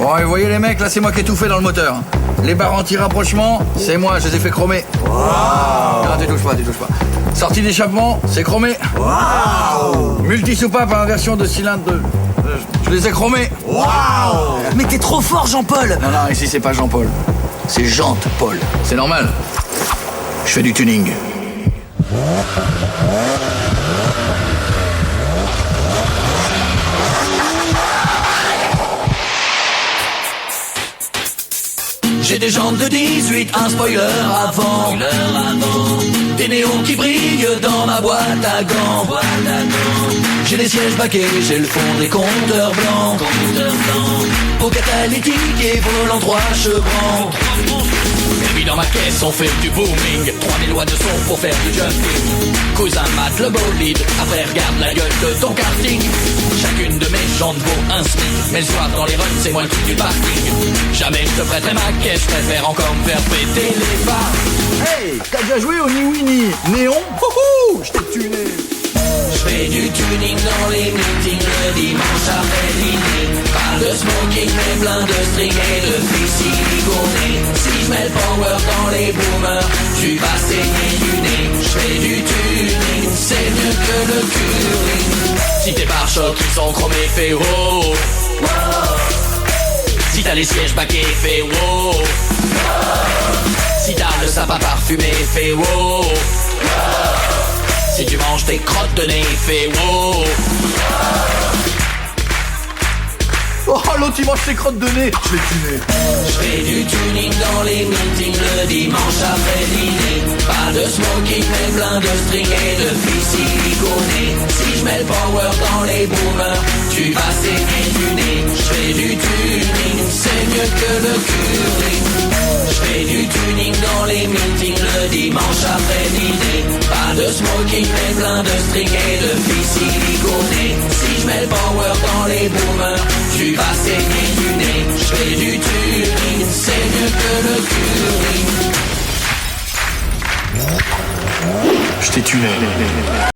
Bon, et vous voyez les mecs, là c'est moi qui ai tout fait dans le moteur. Les barres anti-rapprochement, c'est moi, je les ai fait chromer. Non, tu touches pas. Sortie d'échappement, c'est chromé. Multi-soupape à inversion de cylindre je les ai chromés. Mais t'es trop fort, Jean-Paul. Non, ici c'est pas Jean-Paul. C'est Jante-Paul. C'est normal. Je fais du tuning. J'ai des jantes de 18, un spoiler avant. Des néons qui brillent dans ma boîte à gants. J'ai les sièges baquets, j'ai le fond des compteurs blancs. Au catalytique et volant 3 chevrons. Et puis dans ma caisse on fait du booming. 3000 watts de son pour faire du jumping. Cousin mate le bolide, après regarde la gueule de ton karting. Chacune de mes jantes vaut un SMIC. Mais le soir dans les runs c'est moi le truc du parking. Jamais je te prêterai ma caisse, je préfère encore me faire péter les phares. Hey, t'as déjà joué au Ni Oui Ni Néon? Houhou, je t'ai tuné. Je fais du tuning dans les meetings le dimanche après dîner. Pas de smoking mais plein de string et de filles siliconées. Si je mets le power dans les boomers, je suis pas saigné du nez. Je fais du tuning, c'est mieux que le curling. Si tes pare-chocs ils sont chromés, fais wow. Si t'as les sièges baquets, fais wow. Si t'as le sapin parfumé, fais wow. Si tu manges tes crottes de nez, fais wow. Oh, l'autre il mange ses crottes de nez. Je l'ai tuné. Je fais du tuning dans les meetings le dimanche après dîner. Pas de smoking mais plein de string et de filles siliconées. Si je mets le power dans les boomers, tu vas saigner du nez. Je fais du tuning, c'est mieux que le curling. Je fais du tuning dans les meetings le dimanche après dîner. Pas de smoking mais plein de string et de filles siliconées. Si je mets le power dans les boomers, tu vas saigner du nez. Je fais du tuning, c'est mieux que le curling. Je t'ai tuné.